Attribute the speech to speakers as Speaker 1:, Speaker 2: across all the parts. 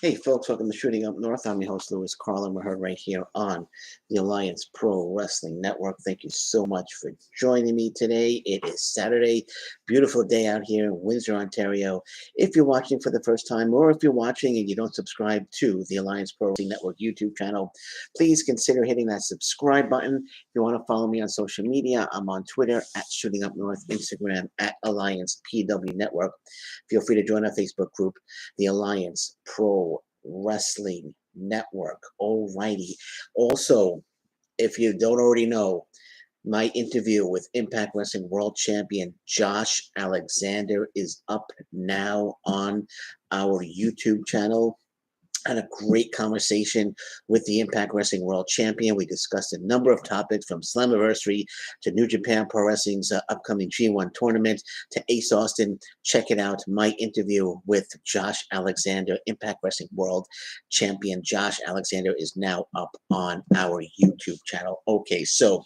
Speaker 1: Hey folks, welcome to Shooting Up North. I'm your host, Louis Carlin. We're heard right here on the Alliance Pro Wrestling Network. Thank you so much for joining me today. It is Saturday, beautiful day out here in Windsor, Ontario. If you're watching for the first time, or if you're watching and you don't subscribe to the Alliance Pro Wrestling Network YouTube channel, please consider hitting that subscribe button. If you want to follow me on social media, I'm on Twitter at Shooting Up North, Instagram at Alliance PW Network. Feel free to join our Facebook group, the Alliance Pro Wrestling Network. Alrighty. Also, if you don't already know, my interview with Impact Wrestling World Champion Josh Alexander is up now on our YouTube channel. Had a great conversation with the Impact Wrestling World Champion. We discussed a number of topics from Slammiversary to New Japan Pro Wrestling's upcoming G1 tournament to Ace Austin. Check it out. My interview with Josh Alexander, Impact Wrestling World Champion Josh Alexander, is now up on our YouTube channel. Okay, so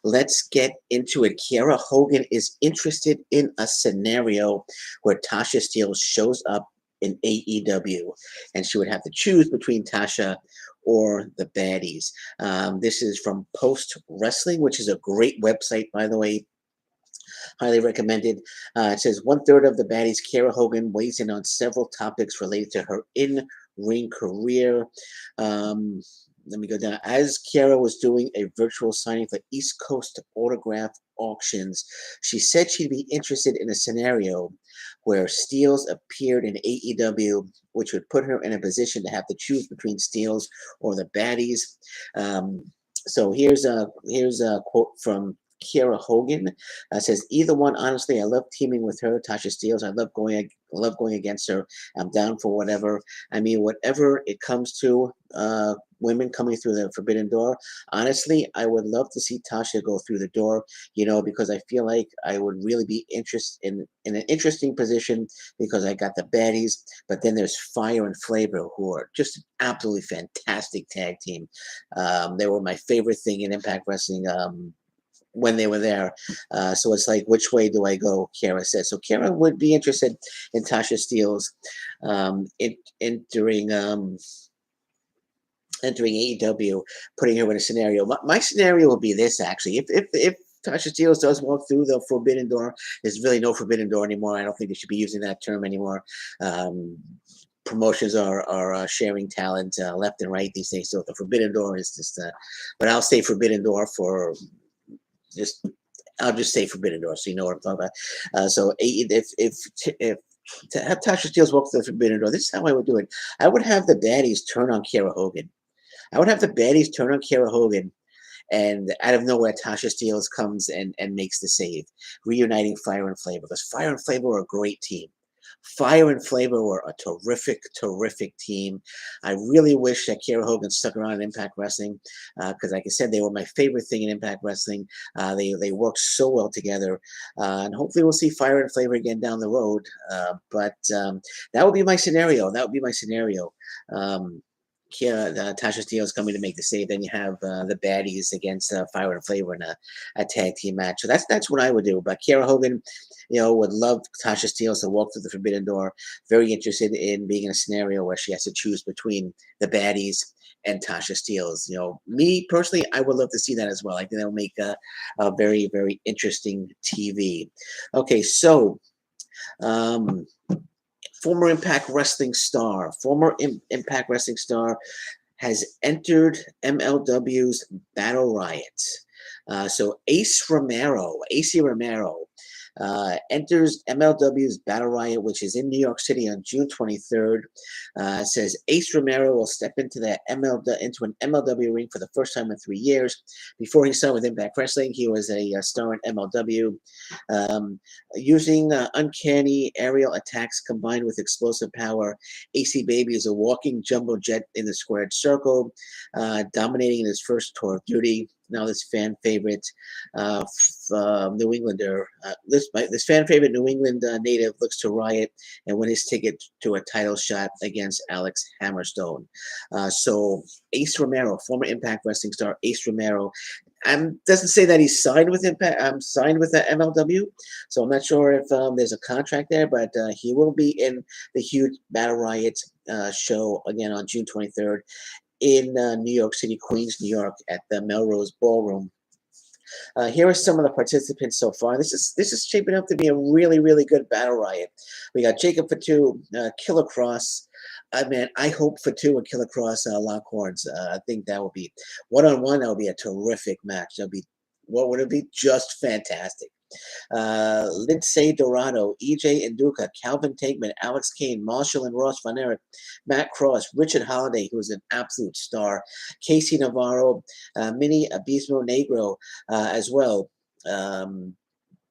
Speaker 1: let's get into it. KIera Hogan is interested in a scenario where Tasha Steelz shows up in AEW, and she would have to choose between Tasha or the baddies. This is from Post Wrestling, which is a great website, by the way. Highly recommended. It says 1/3 of the baddies, KIera Hogan, weighs in on several topics related to her in-ring career. Let me go down. As KIera was doing a virtual signing for East Coast Autograph Auctions, she said she'd be interested in a scenario where Steelz appeared in AEW, which would put her in a position to have to choose between Steelz or the baddies. So here's a quote from KIera Hogan. Says, either one, honestly, I love teaming with her, Tasha Steelz. I love going against her. I'm down for whatever. I mean, whatever it comes to, women coming through the forbidden door. Honestly, I would love to see Tasha go through the door, because I feel like I would really be interested in an interesting position because I got the baddies, but then there's Fire and Flavor, who are just an absolutely fantastic tag team. They were my favorite thing in Impact Wrestling when they were there. So it's like, which way do I go? KIera said. So KIera would be interested in Tasha Steelz entering AEW, putting her in a scenario. My scenario would be this, actually. If Tasha Steelz does walk through the forbidden door, there's really no forbidden door anymore. I don't think they should be using that term anymore. Promotions are sharing talent left and right these days. So the forbidden door is just, but I'll say forbidden door for I'll just say forbidden door, so you know what I'm talking about. So if to have Tasha Steelz walk through the forbidden door, this is how I would do it. I would have the baddies turn on KIera Hogan. I would have the baddies turn on KIera Hogan, and out of nowhere, Tasha Steelz comes and makes the save, reuniting Fire and Flavor, because Fire and Flavor are a great team. Fire and Flavor were a terrific team. I really wish that KIera Hogan stuck around in Impact Wrestling because, like I said, they were my favorite thing in Impact Wrestling. They worked so well together, and hopefully we'll see Fire and Flavor again down the road. But that would be my scenario. Tasha Steelz coming to make the save. Then you have the baddies against Fire and Flavor in a tag team match. So that's what I would do. But KIera Hogan, would love Tasha Steelz to walk through the forbidden door. Very interested in being in a scenario where she has to choose between the baddies and Tasha Steelz. Me personally, I would love to see that as well. I think that'll make a very, very interesting TV. Okay, so former Impact Wrestling star has entered MLW's Battle Riot. So AC Romero enters MLW's Battle Riot, which is in New York City on June 23rd. Says Ace Romero will step into an MLW ring for the first time in 3 years. Before he signed with Impact Wrestling, he was a star in MLW. Using uncanny aerial attacks combined with explosive power, AC Baby is a walking jumbo jet in the squared circle, dominating in his first tour of duty. Now this fan favorite New Englander, this fan favorite New England native looks to Riot and win his ticket to a title shot against Alex Hammerstone. So Ace Romero, former Impact Wrestling star Ace Romero, Doesn't say that he's signed with Impact. Signed with the MLW, so I'm not sure if there's a contract there, but he will be in the huge Battle Riot show again on June 23rd in New York City, Queens, New York, at the Melrose Ballroom. Here are some of the participants so far. This is shaping up to be a really, really good Battle Riot. We got Jacob Fatu, Killer Cross. Man, I hope Fatu and Killer Cross lock horns. I think that would be one-on-one. That would be a terrific match. That would be, what would it be? Just fantastic. Lindsay Dorado, EJ Nduka, Calvin Tankman, Alex Kane, Marshall and Ross Von Erich, Matt Cross, Richard Holiday, who is an absolute star, Casey Navarro, Mini Abismo Negro as well.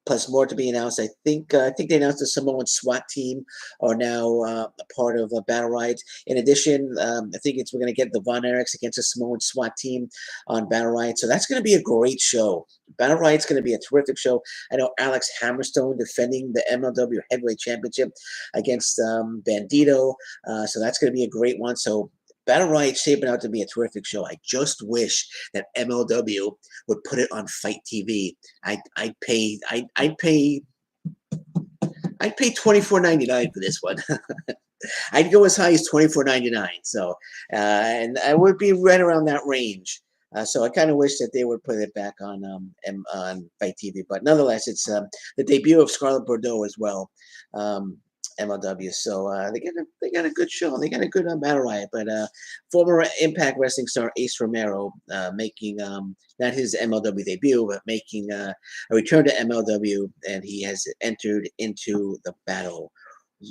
Speaker 1: Plus more to be announced. I think they announced the Samoan SWAT team are now a part of Battle Riot. In addition, I think we're going to get the Von Erichs against the Samoan SWAT team on Battle Riot. So that's going to be a great show. Battle Riot's going to be a terrific show. I know Alex Hammerstone defending the MLW Heavyweight Championship against Bandito. So that's going to be a great one. So Battle Riot's shaping out to be a terrific show. I just wish that MLW would put it on Fight TV. I'd pay $24.99 for this one. I'd go as high as $24.99. So, and I would be right around that range. So I kind of wish that they would put it back on Fight TV. But nonetheless, it's the debut of Scarlett Bordeaux as well. MLW. So they got a good show. They got a good Battle Riot. But former Impact Wrestling star Ace Romero making not his MLW debut, but making a return to MLW, and he has entered into the Battle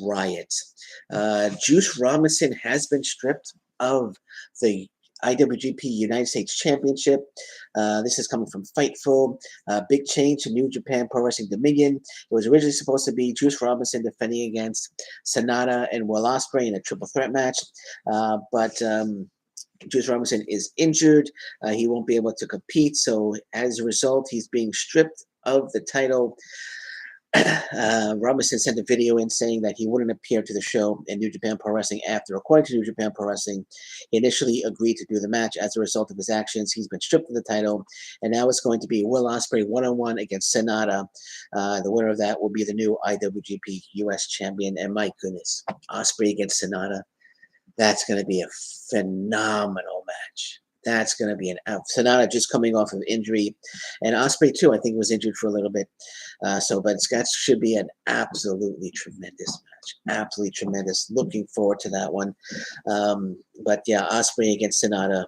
Speaker 1: Riot. Juice Robinson has been stripped of the IWGP United States Championship. This is coming from Fightful. Big change to New Japan Pro Wrestling Dominion. It was originally supposed to be Juice Robinson defending against Sonata and Will Ospreay in a triple threat match, but Juice Robinson is injured. He won't be able to compete, so as a result, he's being stripped of the title. Robinson sent a video in saying that he wouldn't appear to the show in New Japan Pro Wrestling after, according to New Japan Pro Wrestling, he initially agreed to do the match. As a result of his actions, he's been stripped of the title, and now it's going to be Will Ospreay one-on-one against Sonata. The winner of that will be the new IWGP US champion, and my goodness, Ospreay against Sonata, that's going to be a phenomenal match. That's going to be Sonata just coming off of injury, and Ospreay too. I think was injured for a little bit. But that should be an absolutely tremendous match. Absolutely tremendous. Looking forward to that one. But yeah, Ospreay against Sonata.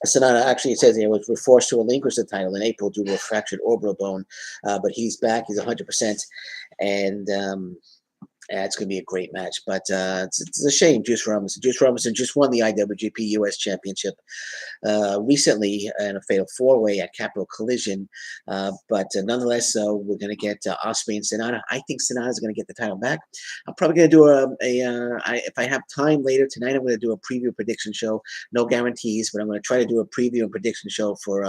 Speaker 1: Sonata actually, it says he was forced to relinquish the title in April due to a fractured orbital bone, but he's back. He's 100%, and it's going to be a great match, but it's a shame. Juice Robinson just won the IWGP US Championship recently in a fatal four-way at Capital Collision. But nonetheless, we're going to get Ospreay and Sonata. I think Sonata is going to get the title back. I'm probably going to do if I have time later tonight, I'm going to do a preview prediction show. No guarantees, but I'm going to try to do a preview and prediction show for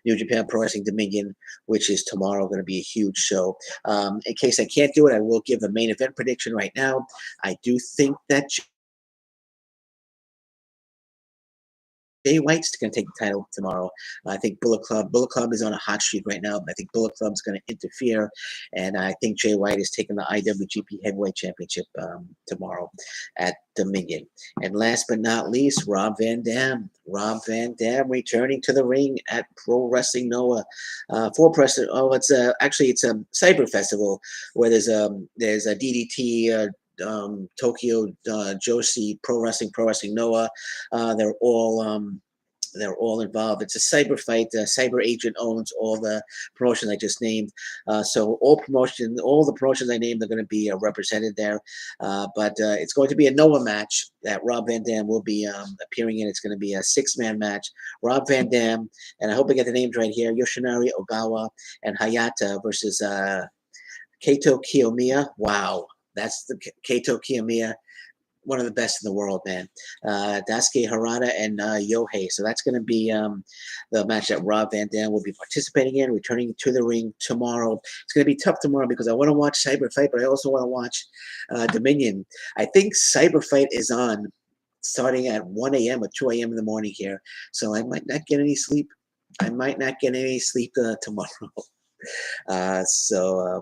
Speaker 1: New Japan Pro Wrestling Dominion, which is tomorrow, going to be a huge show. In case I can't do it, I will give a main event prediction right now. I do think that Jay White's going to take the title tomorrow. I think Bullet Club is on a hot streak right now. I think Bullet Club's going to interfere, and I think Jay White is taking the IWGP Heavyweight Championship tomorrow at Dominion. And last but not least, Rob Van Dam. Rob Van Dam returning to the ring at Pro Wrestling Noah. It's a cyber festival where there's a DDT. Tokyo Joshi Pro Wrestling Noah. They're all involved. It's a cyber fight. Cyber Agent owns all the promotions I just named. So all the promotions I named are going to be represented there. But it's going to be a Noah match that Rob Van Dam will be appearing in. It's going to be a 6-man match. Rob Van Dam, and I hope I get the names right here, Yoshinari Ogawa and Hayata versus Kaito Kiyomiya. Wow. That's the Kaito Kiyomiya, one of the best in the world, man. Daisuke Harada and Yohei. So that's going to be the match that Rob Van Dam will be participating in, returning to the ring tomorrow. It's going to be tough tomorrow because I want to watch Cyber Fight, but I also want to watch Dominion. I think Cyber Fight is on starting at 1 a.m. or 2 a.m. in the morning here, so I might not get any sleep. I might not get any sleep tomorrow. So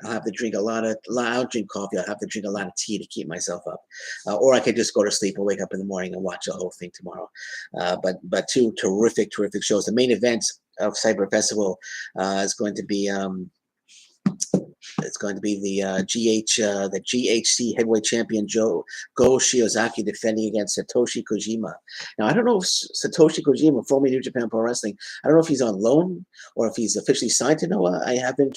Speaker 1: I'll have to drink I'll drink coffee. I'll have to drink a lot of tea to keep myself up. Or I could just go to sleep and wake up in the morning and watch the whole thing tomorrow. But two terrific shows. The main event of Cyber Festival is going to be the GHC heavyweight champion Go Shiozaki defending against Satoshi Kojima. Now I don't know if Satoshi Kojima, former New Japan Pro Wrestling, I don't know if he's on loan or if he's officially signed to Noah. I haven't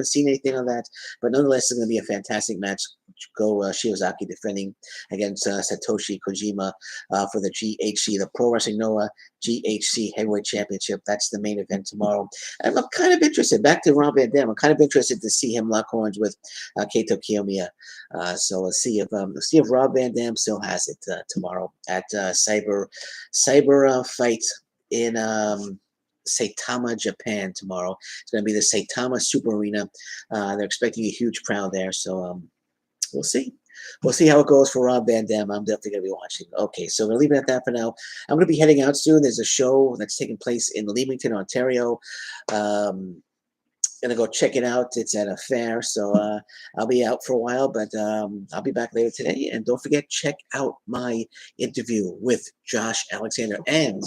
Speaker 1: seen anything on that, but nonetheless, it's going to be a fantastic match. Go Shiozaki defending against Satoshi Kojima for the GHC, the Pro Wrestling Noah GHC Heavyweight Championship. That's the main event tomorrow. And I'm kind of interested. Back to Rob Van Dam. I'm kind of interested to see him lock horns with Kaito Kiyomiya. So let's see if Rob Van Dam still has it tomorrow at Cyber Fight in Saitama, Japan tomorrow. It's going to be the Saitama Super Arena. They're expecting a huge crowd there. So we'll see. We'll see how it goes for Rob Van Dam. I'm definitely going to be watching. Okay, so we're going to leave it at that for now. I'm going to be heading out soon. There's a show that's taking place in Leamington, Ontario. Going to go check it out. It's at a fair, so I'll be out for a while, but I'll be back later today. And don't forget, check out my interview with Josh Alexander. And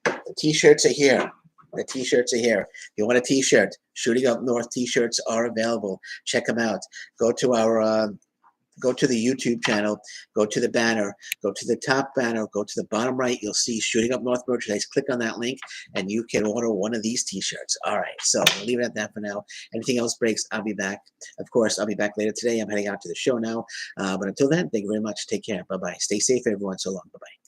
Speaker 1: the T-shirts are here. The T-shirts are here. If you want a T-shirt, Shooting Up North T-shirts are available. Check them out. Go to the YouTube channel, go to the banner, go to the top banner, go to the bottom right. You'll see Shooting Up North merchandise. Click on that link, and you can order one of these T-shirts. All right, so we'll leave it at that for now. Anything else breaks, I'll be back. Of course, I'll be back later today. I'm heading out to the show now. But until then, thank you very much. Take care. Bye-bye. Stay safe, everyone. So long. Bye-bye.